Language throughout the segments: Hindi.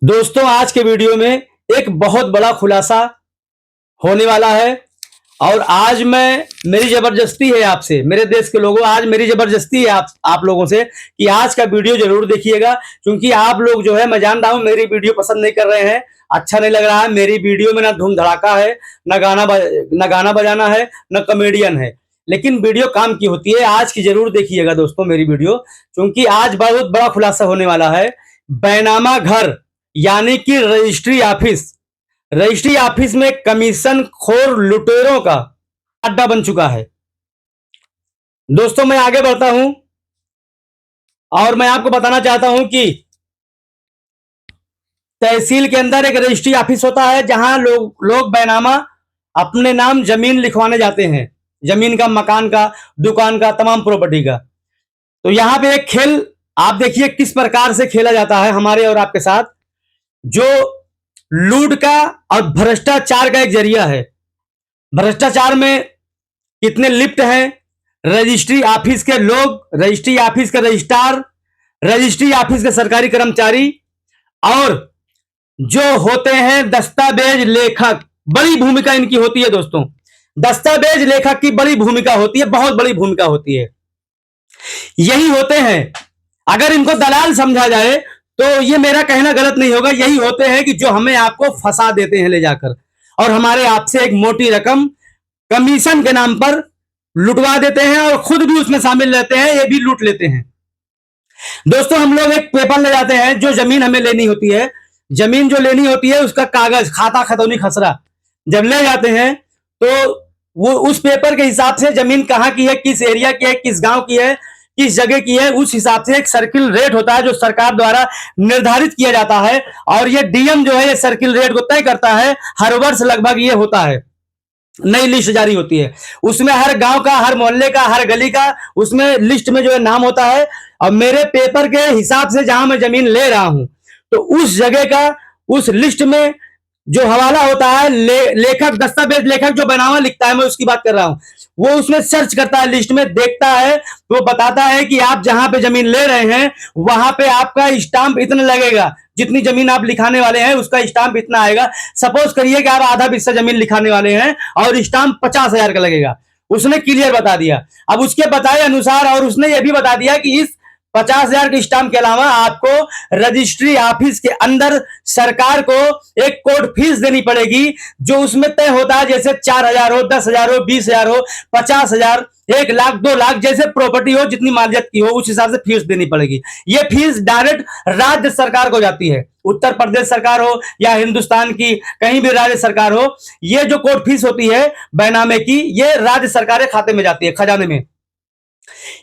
दोस्तों, आज के वीडियो में एक बहुत बड़ा खुलासा होने वाला है और आज मेरी जबरदस्ती है आपसे, मेरे देश के लोगों, आज मेरी जबरदस्ती है आप लोगों से कि आज का वीडियो जरूर देखिएगा। क्योंकि आप लोग जो है, मैं जान रहा हूं, मेरी वीडियो पसंद नहीं कर रहे हैं, अच्छा नहीं लग रहा है। मेरी वीडियो में ना धूम धड़ाका है, ना गाना बजाना है, ना कॉमेडियन है, लेकिन वीडियो काम की होती है। आज की जरूर देखिएगा दोस्तों मेरी वीडियो, क्योंकि आज बहुत बड़ा खुलासा होने वाला है। बैनामा घर यानी कि रजिस्ट्री ऑफिस में कमीशन खोर लुटेरों का अड्डा बन चुका है। दोस्तों, मैं आगे बढ़ता हूं और मैं आपको बताना चाहता हूं कि तहसील के अंदर एक रजिस्ट्री ऑफिस होता है, जहां लोग बैनामा अपने नाम जमीन लिखवाने जाते हैं, जमीन का, मकान का, दुकान का, तमाम प्रॉपर्टी का। तो यहां पे एक खेल आप देखिए किस प्रकार से खेला जाता है हमारे और आपके साथ, जो लूट का और भ्रष्टाचार का एक जरिया है। भ्रष्टाचार में कितने लिप्त हैं रजिस्ट्री ऑफिस के लोग, रजिस्ट्री ऑफिस के रजिस्ट्रार, रजिस्ट्री ऑफिस के सरकारी कर्मचारी और जो होते हैं दस्तावेज लेखक। बड़ी भूमिका इनकी होती है दोस्तों, दस्तावेज लेखक की बड़ी भूमिका होती है, बहुत बड़ी भूमिका होती है। यही होते हैं, अगर इनको दलाल समझा जाए तो ये मेरा कहना गलत नहीं होगा, यही होते हैं कि जो हमें आपको फंसा देते हैं ले जाकर, और हमारे आपसे एक मोटी रकम कमीशन के नाम पर लुटवा देते हैं और खुद भी उसमें शामिल रहते हैं, ये भी लूट लेते हैं। दोस्तों, हम लोग एक पेपर ले जाते हैं, जो जमीन हमें लेनी होती है, जमीन जो लेनी होती है उसका कागज, खाता खतौनी खसरा जब ले जाते हैं तो वो उस पेपर के हिसाब से जमीन कहां की है, किस एरिया की है, किस गांव की है, किस जगह की है, उस हिसाब से एक सर्किल रेट होता है जो सरकार द्वारा निर्धारित किया जाता है। और ये डीएम जो है ये सर्किल रेट को तय करता है। हर वर्ष लगभग ये होता है, नई लिस्ट जारी होती है, उसमें हर गांव का, हर मोहल्ले का, हर गली का उसमें लिस्ट में जो है नाम होता है। और मेरे पेपर के हिसाब से जहां मैं जमीन ले रहा हूं तो उस जगह का, उस लिस्ट में जो हवाला होता है, लेखक, दस्तावेज लेखक जो बैनामा लिखता है, मैं उसकी बात कर रहा हूं, वो उसमें सर्च करता है, लिस्ट में देखता है, वो बताता है कि आप जहां पे जमीन ले रहे हैं वहां पे आपका स्टाम्प इतना लगेगा, जितनी जमीन आप लिखाने वाले हैं उसका स्टाम्प इतना आएगा। सपोज करिए कि आप आधा हिस्सा जमीन लिखाने वाले हैं और स्टाम्प 50,000 का लगेगा, उसने क्लियर बता दिया। अब उसके बताए अनुसार, और उसने ये भी बता दिया कि इस 50,000 के स्टाम्प के अलावा आपको रजिस्ट्री ऑफिस के अंदर सरकार को एक कोर्ट फीस देनी पड़ेगी, जो उसमें तय होता है, जैसे 4,000 हो, 10,000 हो, 20,000 हो, 50,000, 1,00,000, 2,00,000, जैसे प्रॉपर्टी हो, जितनी मालियत की हो, उस हिसाब से फीस देनी पड़ेगी। ये फीस डायरेक्ट राज्य सरकार को जाती है, उत्तर प्रदेश सरकार हो या हिंदुस्तान की कहीं भी राज्य सरकार हो, ये जो कोर्ट फीस होती है बैनामे की, ये राज्य सरकार के खाते में जाती है, खजाने में।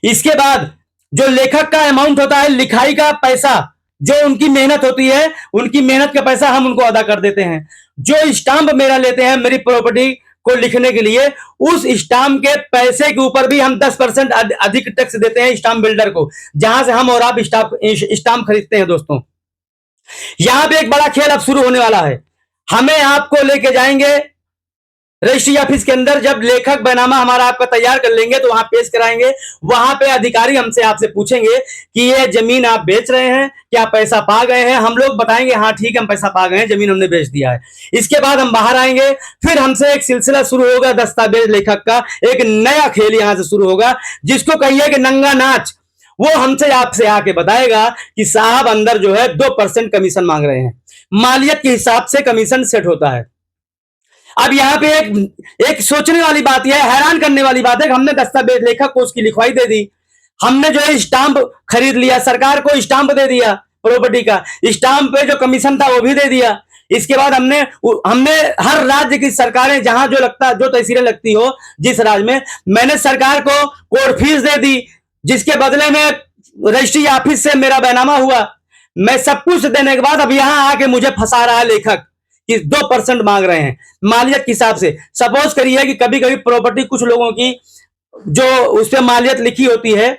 इसके बाद जो लेखक का अमाउंट होता है, लिखाई का पैसा, जो उनकी मेहनत होती है, उनकी मेहनत का पैसा हम उनको अदा कर देते हैं। जो स्टाम्प मेरा लेते हैं मेरी प्रॉपर्टी को लिखने के लिए, उस स्टाम्प के पैसे के ऊपर भी हम 10% अधिक टैक्स देते हैं स्टाम्प बिल्डर को, जहां से हम और आप स्टाम्प खरीदते हैं। दोस्तों, यहां पे एक बड़ा खेल अब शुरू होने वाला है। हमें आपको लेके जाएंगे रजिस्ट्री ऑफिस के अंदर, जब लेखक बैनामा हमारा आपका तैयार कर लेंगे तो वहां पेश कराएंगे। वहां पे अधिकारी हमसे आपसे पूछेंगे कि ये जमीन आप बेच रहे हैं, क्या पैसा पा गए हैं? हम लोग बताएंगे हाँ ठीक है, हम पैसा पा गए हैं, जमीन हमने बेच दिया है। इसके बाद हम बाहर आएंगे, फिर हमसे एक सिलसिला शुरू होगा दस्तावेज लेखक का, एक नया खेल यहां से शुरू होगा, जिसको कहिए कि नंगा नाच। वो हमसे आपसे आके बताएगा कि साहब अंदर जो है 2% कमीशन मांग रहे हैं, मालियत के हिसाब से कमीशन सेट होता है। अब यहां पे एक सोचने वाली बात यह है, हैरान करने वाली बात है कि हमने दस्तावेज लेखक को उसकी लिखवाई दे दी, हमने जो है स्टाम्प खरीद लिया, सरकार को स्टाम्प दे दिया, प्रॉपर्टी का स्टाम्प पे जो कमीशन था वो भी दे दिया। इसके बाद हमने हर राज्य की सरकारें, जहां जो लगता, जो तहसीलें लगती हो जिस राज्य में, मैंने सरकार को कोर्ट फीस दे दी, जिसके बदले में रजिस्ट्री ऑफिस से मेरा बैनामा हुआ। मैं सब कुछ देने के बाद अब यहां आके मुझे फंसा रहा है लेखक कि 2% मांग रहे हैं मालियत के हिसाब से। सपोज करिए कि कभी कभी प्रॉपर्टी कुछ लोगों की जो उस पर मालियत लिखी होती है,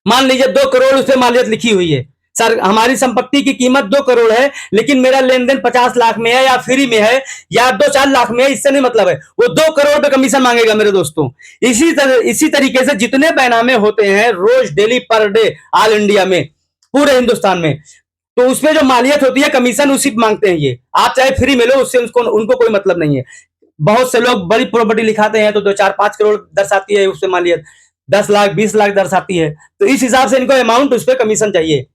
मान लीजिए 2 करोड़ उस पर मालियत लिखी हुई है, सर हमारी संपत्ति की कीमत 2 करोड़ है, लेकिन मेरा लेन देन 50 लाख में है या फ्री में है या 2-4 लाख में है, इससे नहीं मतलब है, वो 2 करोड़ पे कमीशन मांगेगा मेरे दोस्तों। इसी तरीके से जितने बैनामे होते हैं रोज, daily, per day, all India में, पूरे हिंदुस्तान में, तो उसमें जो मालियत होती है, कमीशन उसी पे मांगते हैं ये। आप चाहे फ्री में लो, उससे उनको कोई मतलब नहीं है। बहुत से लोग बड़ी प्रॉपर्टी लिखाते हैं तो 2 4 5 करोड़ दर्शाती है उससे मालियत, 10 लाख 20 लाख दर्शाती है। तो इस हिसाब से इनको अमाउंट उस पर कमीशन चाहिए।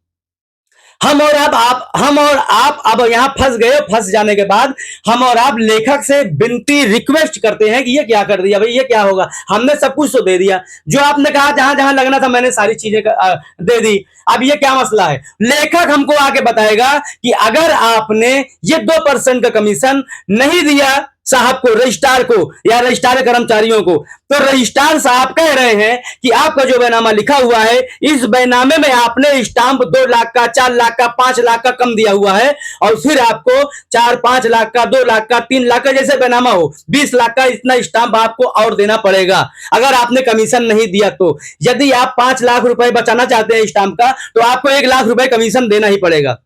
हम और आप अब यहाँ फंस गए। फंस जाने के बाद हम और आप लेखक से विनती रिक्वेस्ट करते हैं कि ये क्या कर दिया भाई, ये क्या होगा, हमने सब कुछ तो दे दिया, जो आपने कहा जहां जहां लगना था मैंने सारी चीजें दे दी, अब ये क्या मसला है। लेखक हमको आके बताएगा कि अगर आपने ये 2% का कमीशन नहीं दिया साहब को, रजिस्ट्रार को या रजिस्ट्रार कर्मचारियों को, तो रजिस्ट्रार साहब कह रहे हैं कि आपका जो बैनामा लिखा हुआ है, इस बैनामे में आपने स्टाम्प 2 लाख का, 4 लाख का, 5 लाख का कम दिया हुआ है, और फिर आपको 4 5 लाख का, 2 लाख का, 3 लाख का जैसे बैनामा हो, 20 लाख का इतना स्टाम्प आपको और देना पड़ेगा अगर आपने कमीशन नहीं दिया तो। यदि आप 5 लाख रुपए बचाना चाहते हैं स्टाम्प का, तो आपको 1 लाख रुपए कमीशन देना ही पड़ेगा।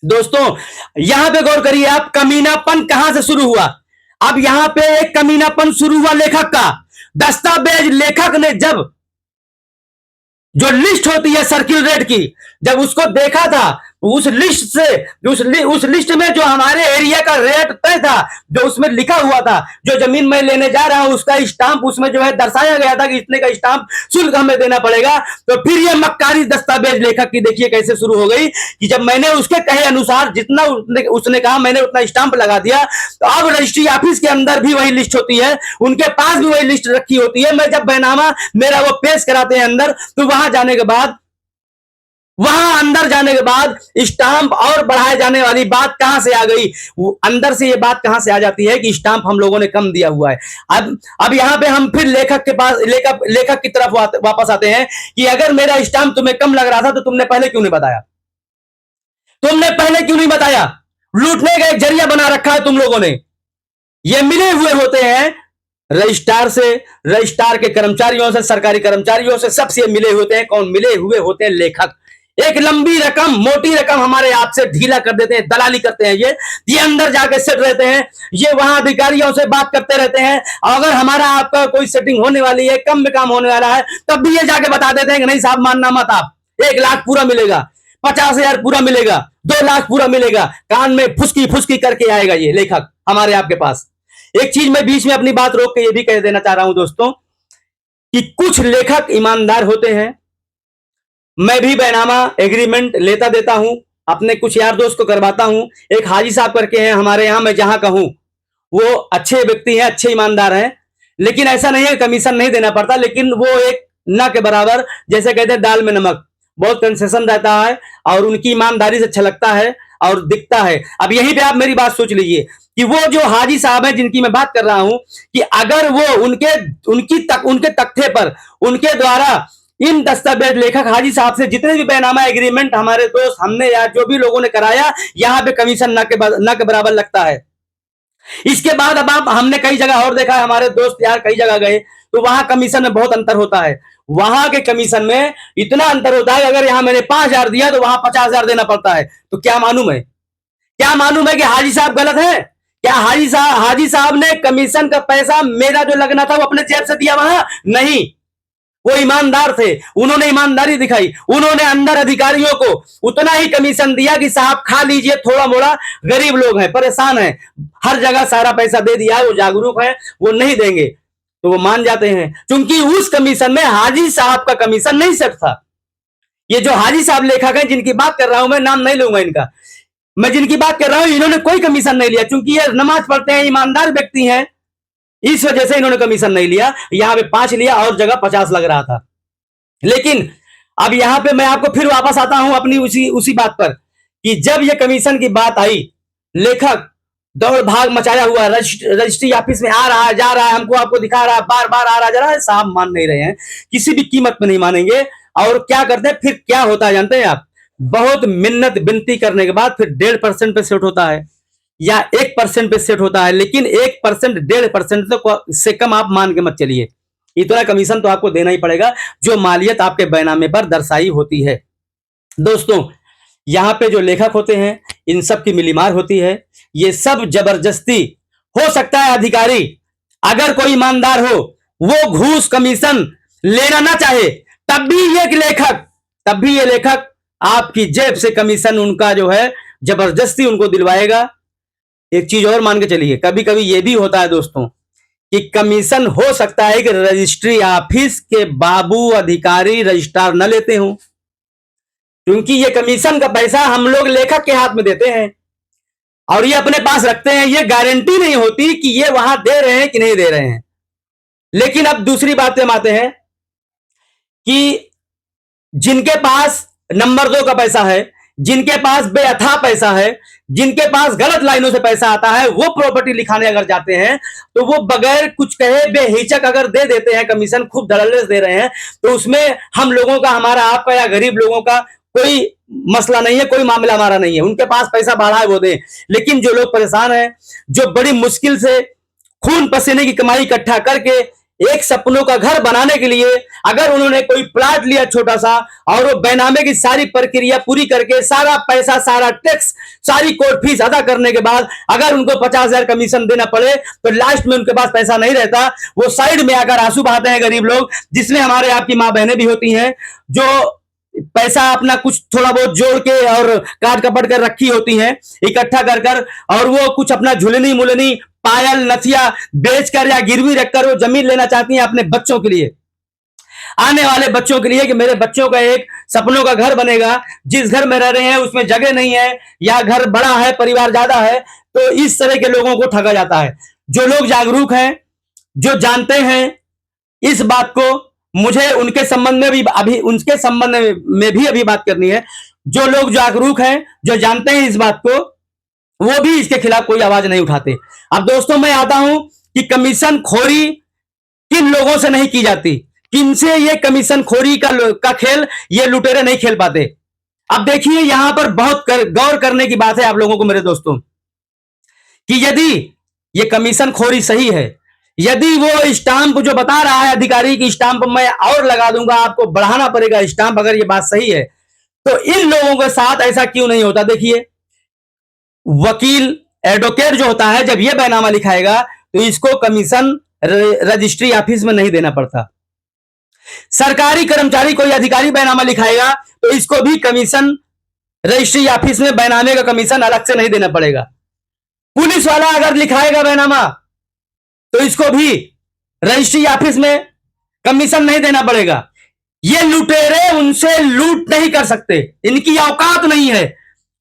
दोस्तों यहां पे गौर करिए आप, कमीनापन कहां से शुरू हुआ। अब यहां पे एक कमीनापन शुरू हुआ लेखक का। दस्तावेज लेखक ने जब जो लिस्ट होती है सर्किल रेट की, जब उसको देखा था, उस लिस्ट से उस लिस्ट में जो हमारे एरिया का रेट तय था, जो उसमें लिखा हुआ था, जो जमीन मैं लेने जा रहा हूं उसका स्टाम्प उसमें जो है दर्शाया गया था कि इतने का स्टाम्प शुल्क हमें देना पड़ेगा। तो फिर ये मक्कारी दस्तावेज लेखक की देखिए कैसे शुरू हो गई कि जब मैंने उसके कहे अनुसार जितना उसने कहा मैंने उतना स्टाम्प लगा दिया। तो अब रजिस्ट्री ऑफिस के अंदर भी वही लिस्ट होती है, उनके पास भी वही लिस्ट रखी होती है। मैं जब बैनामा मेरा वो पेश कराते हैं अंदर, तो वहां अंदर जाने के बाद स्टाम्प और बढ़ाए जाने वाली बात कहां से आ गई। अंदर से ये बात कहां से आ जाती है कि स्टाम्प हम लोगों ने कम दिया हुआ है। अब यहां पे हम फिर लेखक के पास लेखक की तरफ वापस आते हैं कि अगर मेरा स्टाम्प तुम्हें कम लग रहा था तो तुमने पहले क्यों नहीं बताया, लूटने का एक जरिया बना रखा है तुम लोगों ने। ये मिले हुए होते हैं रजिस्ट्रार से, रजिस्ट्रार के कर्मचारियों से, सरकारी कर्मचारियों से, सबसे मिले होते हैं। कौन मिले हुए होते हैं? लेखक। एक लंबी रकम, मोटी रकम हमारे आपसे ढीला कर देते हैं, दलाली करते हैं। ये अंदर जाके सेट रहते हैं, ये वहां अधिकारियों से बात करते रहते हैं। अगर हमारा आपका कोई सेटिंग होने वाली है, कम में काम होने वाला है, तब भी ये जाके बता देते हैं कि नहीं साहब मानना मत, आप 1 लाख पूरा मिलेगा, 50,000 पूरा मिलेगा, 2 लाख पूरा मिलेगा। कान में फुसकी फुसकी करके आएगा ये लेखक हमारे आपके पास। एक चीज मैं बीच में अपनी बात रोक के ये भी कह देना चाह रहा हूं दोस्तों कि कुछ लेखक ईमानदार होते हैं। मैं भी बैनामा एग्रीमेंट लेता देता हूं, अपने कुछ यार दोस्त को करवाता हूं। एक हाजी साहब करके हैं हमारे यहां, मैं जहां कहूं वो अच्छे व्यक्ति हैं, अच्छे ईमानदार हैं। लेकिन ऐसा नहीं है कमीशन नहीं देना पड़ता, लेकिन वो एक ना के बराबर, जैसे कहते हैं दाल में नमक, बहुत कंसेशन रहता है और उनकी ईमानदारी से छलकता है और दिखता है। अब यहीं पे आप मेरी बात सोच लीजिए कि वो जो हाजी साहब हैं जिनकी मैं बात कर रहा हूं, कि अगर वो उनके तख्ते पर उनके द्वारा इन दस्तावेज लेखक हाजी साहब से जितने भी बैनामा एग्रीमेंट हमारे दोस्त हमने या जो भी लोगों ने कराया, यहां पे कमीशन ना के बराबर लगता है। इसके बाद अब हमने कई जगह और देखा है, हमारे दोस्त यार कई जगह गए तो वहां कमीशन में बहुत अंतर होता है। वहां के कमीशन में इतना अंतर होता है, अगर यहां मैंने 5,000 दिया तो वहां 50,000 देना पड़ता है। तो क्या मालूम है कि हाजी साहब गलत है? क्या हाजी साहब ने कमीशन का पैसा मेरा जो लगना था वो अपने जेब से दिया? वहां नहीं, वो ईमानदार थे, उन्होंने ईमानदारी दिखाई। उन्होंने अंदर अधिकारियों को उतना ही कमीशन दिया कि साहब खा लीजिए, थोड़ा मोड़ा, गरीब लोग हैं, परेशान हैं, हर जगह सारा पैसा दे दिया है, वो जागरूक है, वो नहीं देंगे तो वो मान जाते हैं, क्योंकि उस कमीशन में हाजी साहब का कमीशन नहीं सेट था। ये जो हाजी साहब लेखक हैं जिनकी बात कर रहा हूं, मैं नाम नहीं लूंगा इनका, मैं जिनकी बात कर रहा हूं, इन्होंने कोई कमीशन नहीं लिया, क्योंकि ये नमाज पढ़ते हैं, ईमानदार व्यक्ति हैं, इस वजह से इन्होंने कमीशन नहीं लिया। यहां पे 5 लिया और जगह 50 लग रहा था। लेकिन अब यहां पे मैं आपको फिर वापस आता हूं अपनी उसी बात पर कि जब ये कमीशन की बात आई, लेखक दौड़ भाग मचाया हुआ रजिस्ट्री ऑफिस में आ रहा है, जा रहा है, हमको आपको दिखा रहा है, बार बार आ रहा जा रहा है, साहब मान नहीं रहे हैं, किसी भी कीमत में नहीं मानेंगे। और क्या करते हैं फिर, क्या होता है जानते हैं आप? बहुत मिन्नत विनती करने के बाद फिर 1.5% पे सेट होता है या 1% पे सेट होता है। लेकिन 1%, 1.5% से कम आप मान के मत चलिए, इतना कमीशन तो आपको देना ही पड़ेगा जो मालियत आपके बैनामे पर दर्शाई होती है। दोस्तों यहां पे जो लेखक होते हैं इन सब की मिलीमार होती है, ये सब जबरदस्ती। हो सकता है अधिकारी अगर कोई ईमानदार हो वो घूस कमीशन लेना ना चाहे, तब भी ये लेखक आपकी जेब से कमीशन उनका जो है जबरदस्ती उनको दिलवाएगा। एक चीज और मान के चलिए, कभी कभी ये भी होता है दोस्तों कि कमीशन हो सकता है कि रजिस्ट्री ऑफिस के बाबू अधिकारी रजिस्ट्रार न लेते हों, क्योंकि ये कमीशन का पैसा हम लोग लेखक के हाथ में देते हैं और ये अपने पास रखते हैं। ये गारंटी नहीं होती कि ये वहां दे रहे हैं कि नहीं दे रहे हैं। लेकिन अब दूसरी बात हम आते हैं कि जिनके पास नंबर 2 का पैसा है, जिनके पास बेअथा पैसा है, जिनके पास गलत लाइनों से पैसा आता है, वो प्रॉपर्टी लिखाने अगर जाते हैं तो वो बगैर कुछ कहे बेहिचक अगर दे देते हैं कमीशन, खूब धड़ल्ले से दे रहे हैं, तो उसमें हम लोगों का, हमारा, आपका या गरीब लोगों का कोई मसला नहीं है, कोई मामला हमारा नहीं है। उनके पास पैसा बढ़ा है वो दें। लेकिन जो लोग परेशान हैं, जो बड़ी मुश्किल से खून पसीने की कमाई इकट्ठा करके एक सपनों का घर बनाने के लिए अगर उन्होंने कोई प्लाट लिया छोटा सा और वो बैनामे की सारी प्रक्रिया पूरी करके सारा पैसा, सारा टैक्स, सारी कोर्ट फीस अदा करने के बाद अगर उनको 50,000 कमीशन देना पड़े तो लास्ट में उनके पास पैसा नहीं रहता। वो साइड में आकर आंसू बहाते हैं गरीब लोग, जिसमें हमारे आपकी मां बहनें भी होती हैं, जो पैसा अपना कुछ थोड़ा बहुत जोड़ के और काट कपट कर रखी होती हैं इकट्ठा कर कर, और वो कुछ अपना झुलनी मुलनी पायल नथिया बेचकर या गिरवी रखकर वो जमीन लेना चाहती हैं अपने बच्चों के लिए, आने वाले बच्चों के लिए, कि मेरे बच्चों का एक सपनों का घर बनेगा। जिस घर में रह रहे हैं उसमें जगह नहीं है या घर बड़ा है, परिवार ज्यादा है, तो इस तरह के लोगों को ठगा जाता है। जो लोग जागरूक हैं, जो जानते हैं इस बात को, मुझे उनके संबंध में भी अभी बात करनी है। जो लोग जागरूक हैं, जो जानते हैं इस बात को, वो भी इसके खिलाफ कोई आवाज नहीं उठाते। अब दोस्तों मैं आता हूं कि कमीशन खोरी किन लोगों से नहीं की जाती, किनसे ये कमीशन खोरी का खेल ये लुटेरे नहीं खेल पाते। अब देखिए यहां पर बहुत गौर करने की बात है आप लोगों को मेरे दोस्तों, कि यदि ये कमीशन खोरी सही है, यदि वो स्टांप जो बता रहा है अधिकारी की स्टांप मैं और लगा दूंगा, आपको बढ़ाना पड़ेगा स्टांप, अगर ये बात सही है तो इन लोगों के साथ ऐसा क्यों नहीं होता। देखिए वकील, एडवोकेट जो होता है, जब ये बैनामा लिखाएगा तो इसको कमीशन रजिस्ट्री ऑफिस में नहीं देना पड़ता। सरकारी कर्मचारी कोई अधिकारी बैनामा लिखाएगा तो इसको भी कमीशन रजिस्ट्री ऑफिस में बैनामे का कमीशन अलग से नहीं देना पड़ेगा। पुलिस वाला अगर लिखाएगा बैनामा तो इसको भी रजिस्ट्री ऑफिस में कमीशन नहीं देना पड़ेगा। ये लुटेरे उनसे लूट नहीं कर सकते, इनकी औकात नहीं है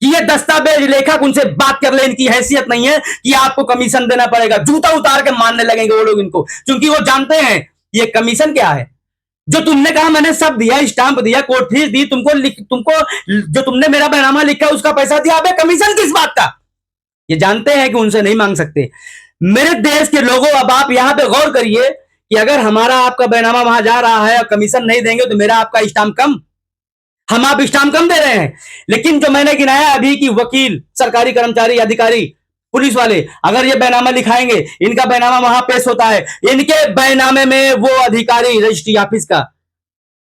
कि ये दस्तावेज लेखक उनसे बात कर ले, इनकी हैसियत नहीं है कि आपको कमीशन देना पड़ेगा। जूता उतार के मानने लगेंगे वो लोग इनको, क्योंकि वो जानते हैं ये कमीशन क्या है। जो तुमने कहा मैंने सब दिया, स्टांप दिया, कोर्ट फीस दी, तुमको जो तुमने मेरा बैनामा लिखा उसका पैसा दिया, अबे कमीशन किस बात का। ये जानते हैं कि उनसे नहीं मांग सकते। मेरे देश के लोगों, अब आप यहां पे गौर करिए कि अगर हमारा आपका बैनामा वहां जा रहा है और कमीशन नहीं देंगे तो मेरा आपका स्टांप कम, हम आप स्टांप कम दे रहे हैं। लेकिन जो मैंने गिनाया अभी कि वकील, सरकारी कर्मचारी, अधिकारी, पुलिस वाले अगर ये बैनामा लिखाएंगे, इनका बैनामा वहां पेश होता है, इनके बैनामे में वो अधिकारी रजिस्ट्री ऑफिस का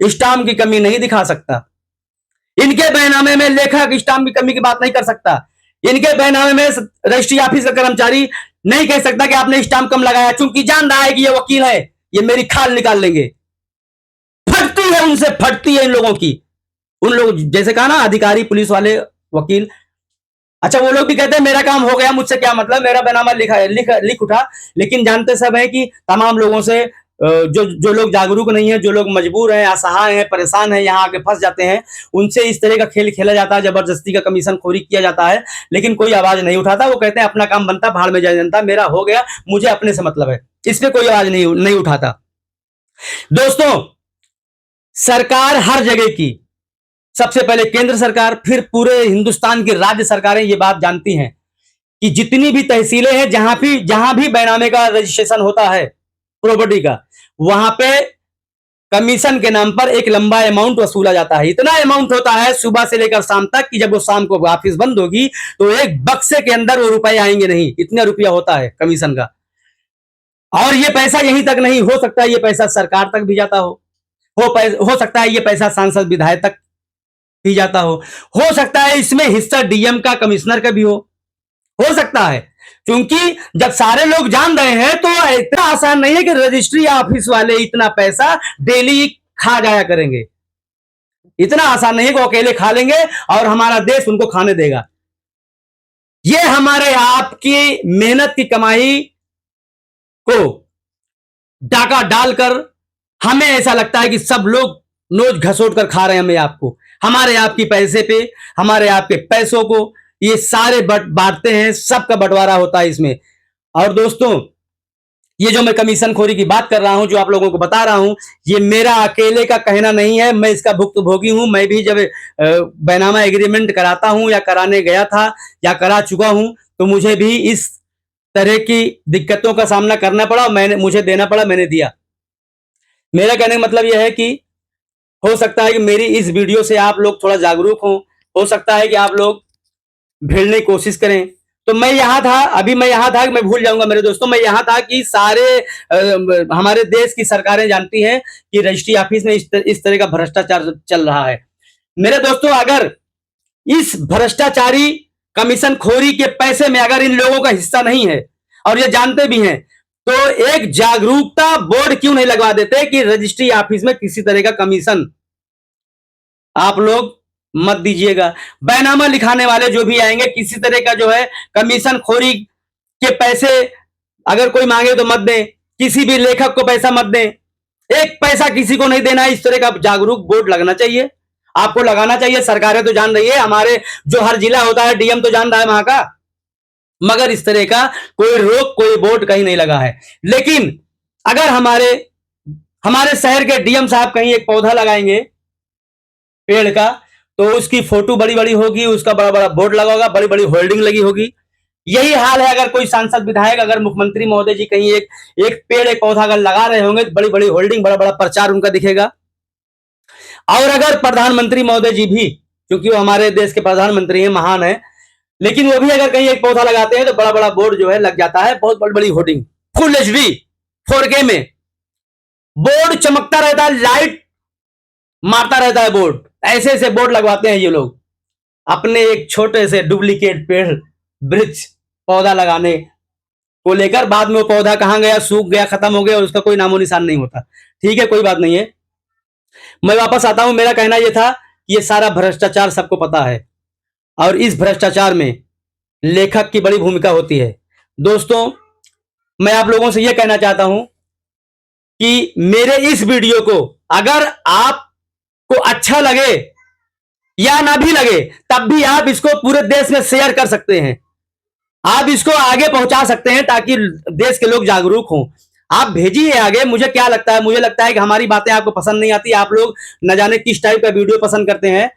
स्टांप की कमी नहीं दिखा सकता। इनके बैनामे में लेखक स्टांप की कमी की बात नहीं कर सकता। इनके बैनामे में रजिस्ट्री ऑफिस का कर्मचारी नहीं कह सकता कि आपने स्टांप कम लगाया, चूंकि जान रहा है कि ये वकील है, ये मेरी खाल निकाल लेंगे। फटती है उनसे, फटती है इन लोगों की। उन लोग जैसे कहा ना, अधिकारी, पुलिस वाले, वकील, अच्छा वो लोग भी कहते हैं मेरा काम हो गया, मुझसे क्या मतलब, मेरा बैनामा लिख उठा। लेकिन जानते सब है कि तमाम लोगों से जो लोग जागरूक नहीं है, जो लोग मजबूर हैं, असहाय हैं, परेशान हैं, यहाँ आके फंस जाते हैं, उनसे इस तरह का खेल खेला जाता है, जबरदस्ती का कमीशन खोरी किया जाता है। लेकिन कोई आवाज नहीं उठाता। वो कहते हैं अपना काम बनता, भाड़ में जाए जनता, मेरा हो गया, मुझे अपने से मतलब है। इस पे कोई आवाज नहीं उठाता। दोस्तों सरकार हर जगह की, सबसे पहले केंद्र सरकार, फिर पूरे हिंदुस्तान की राज्य सरकारें ये बात जानती हैं कि जितनी भी तहसीलें हैं, जहां भी बैनामे का रजिस्ट्रेशन होता है प्रॉपर्टी का, वहां पे कमीशन के नाम पर एक लंबा अमाउंट वसूला जाता है। इतना अमाउंट होता है सुबह से लेकर शाम तक कि जब वो शाम को ऑफिस बंद होगी तो एक बक्से के अंदर वो रुपए आएंगे नहीं, इतना रुपया होता है कमीशन का। और ये पैसा यहीं तक नहीं, हो सकता है ये पैसा सरकार तक भी जाता हो सकता है ये पैसा सांसद विधायक तक भी जाता हो सकता है इसमें हिस्सा डीएम का, कमिश्नर का भी हो सकता है। क्योंकि जब सारे लोग जान रहे हैं तो इतना आसान नहीं है कि रजिस्ट्री ऑफिस वाले इतना पैसा डेली खा जाया करेंगे। इतना आसान नहीं है कि वो अकेले खा लेंगे और हमारा देश उनको खाने देगा। ये हमारे आपकी मेहनत की कमाई को डाका डालकर हमें ऐसा लगता है कि सब लोग नोच घसोट कर खा रहे हैं हमें आपको, हमारे आपकी पैसे पे, हमारे आपके पैसों को ये सारे बांटते हैं, सबका बंटवारा होता है इसमें। और दोस्तों, ये जो मैं कमीशन खोरी की बात कर रहा हूं, जो आप लोगों को बता रहा हूं, ये मेरा अकेले का कहना नहीं है, मैं इसका भुक्तभोगी हूं। मैं भी जब बैनामा एग्रीमेंट कराता हूं या कराने गया था या करा चुका हूं, तो मुझे भी इस तरह की दिक्कतों का सामना करना पड़ा, मुझे देना पड़ा, मैंने दिया। मेरा कहने का मतलब यह है कि हो सकता है कि मेरी इस वीडियो से आप लोग थोड़ा जागरूक हो सकता है कि आप लोग भिड़ने की कोशिश करें। तो मैं यहां था, अभी मैं यहां था कि मैं भूल जाऊंगा मेरे दोस्तों, मैं यहां था कि सारे हमारे देश की सरकारें जानती हैं कि रजिस्ट्री ऑफिस में इस तरह का भ्रष्टाचार चल रहा है। मेरे दोस्तों, अगर इस भ्रष्टाचारी कमीशन खोरी के पैसे में अगर इन लोगों का हिस्सा नहीं है और ये जानते भी हैं, तो एक जागरूकता बोर्ड क्यों नहीं लगवा देते कि रजिस्ट्री ऑफिस में किसी तरह का कमीशन आप लोग मत दीजिएगा। बैनामा लिखाने वाले जो भी आएंगे, किसी तरह का जो है कमीशन खोरी के पैसे अगर कोई मांगे तो मत दें, किसी भी लेखक को पैसा मत दें, एक पैसा किसी को नहीं देना है। इस तरह का जागरूक बोर्ड लगना चाहिए, आपको लगाना चाहिए। सरकारें तो जान रही है, हमारे जो हर जिला होता है डीएम तो जान रहा है वहां का, मगर इस तरह का कोई रोक, कोई बोर्ड कहीं नहीं लगा है। लेकिन अगर हमारे शहर के डीएम साहब कहीं एक पौधा लगाएंगे पेड़ का, तो उसकी फोटो बड़ी बड़ी होगी, उसका बड़ा बड़ा बोर्ड लगा होगा, बड़ी बड़ी होल्डिंग लगी होगी। यही हाल है अगर कोई सांसद विधायक, अगर मुख्यमंत्री महोदय जी कहीं एक पेड़ एक पौधा अगर लगा रहे होंगे, तो बड़ी बड़ी होल्डिंग, बड़ा बड़ा प्रचार उनका दिखेगा। और अगर प्रधानमंत्री महोदय जी भी, क्योंकि वो हमारे देश के प्रधानमंत्री हैं, महान है, लेकिन वो भी अगर कहीं एक पौधा लगाते हैं तो बड़ा बड़ा बोर्ड जो है लग जाता है, बहुत बड़ी बड़ी होर्डिंग, फुल एचडी 4K में बोर्ड चमकता रहता है, लाइट मारता रहता है बोर्ड। ऐसे ऐसे बोर्ड लगवाते हैं ये लोग अपने एक छोटे से डुप्लीकेट पेड़ वृक्ष पौधा लगाने को लेकर। बाद में वो पौधा कहां गया, सूख गया, खत्म हो गया, और उसका कोई नामो निशान नहीं होता। ठीक है, कोई बात नहीं है, मैं वापस आता हूं। मेरा कहना यह था कि ये सारा भ्रष्टाचार सबको पता है, और इस भ्रष्टाचार में लेखक की बड़ी भूमिका होती है। दोस्तों, मैं आप लोगों से यह कहना चाहता हूं कि मेरे इस वीडियो को अगर आपको अच्छा लगे या ना भी लगे, तब भी आप इसको पूरे देश में शेयर कर सकते हैं, आप इसको आगे पहुंचा सकते हैं, ताकि देश के लोग जागरूक हों। आप भेजिए आगे। मुझे क्या लगता है, मुझे लगता है कि हमारी बातें आपको पसंद नहीं आती, आप लोग न जाने किस टाइप का वीडियो पसंद करते हैं।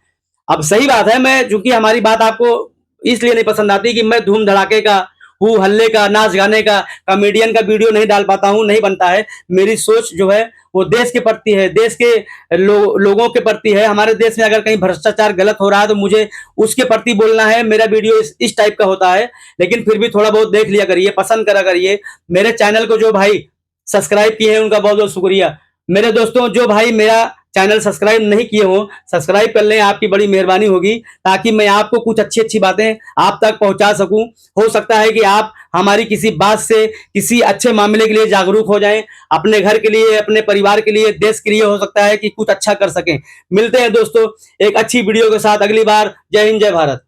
अब सही बात है, मैं चूंकि हमारी बात आपको इसलिए नहीं पसंद आती कि मैं धूम धड़ाके का, हू हल्ले का, नाच गाने का, कॉमेडियन का वीडियो नहीं डाल पाता हूं, नहीं बनता है। मेरी सोच जो है वो देश के प्रति है, देश के लोगों के प्रति है। हमारे देश में अगर कहीं भ्रष्टाचार गलत हो रहा है तो मुझे उसके प्रति बोलना है। मेरा वीडियो इस टाइप का होता है, लेकिन फिर भी थोड़ा बहुत देख लिया करिए, पसंद करा करिए। मेरे चैनल को जो भाई सब्सक्राइब किए हैं उनका बहुत बहुत शुक्रिया। मेरे दोस्तों, जो भाई मेरा चैनल सब्सक्राइब नहीं किए हो, सब्सक्राइब कर लें, आपकी बड़ी मेहरबानी होगी, ताकि मैं आपको कुछ अच्छी अच्छी बातें आप तक पहुंचा सकूं। हो सकता है कि आप हमारी किसी बात से, किसी अच्छे मामले के लिए जागरूक हो जाएं, अपने घर के लिए, अपने परिवार के लिए, देश के लिए, हो सकता है कि कुछ अच्छा कर सकें। मिलते हैं दोस्तों एक अच्छी वीडियो के साथ अगली बार। जय हिंद, जय भारत।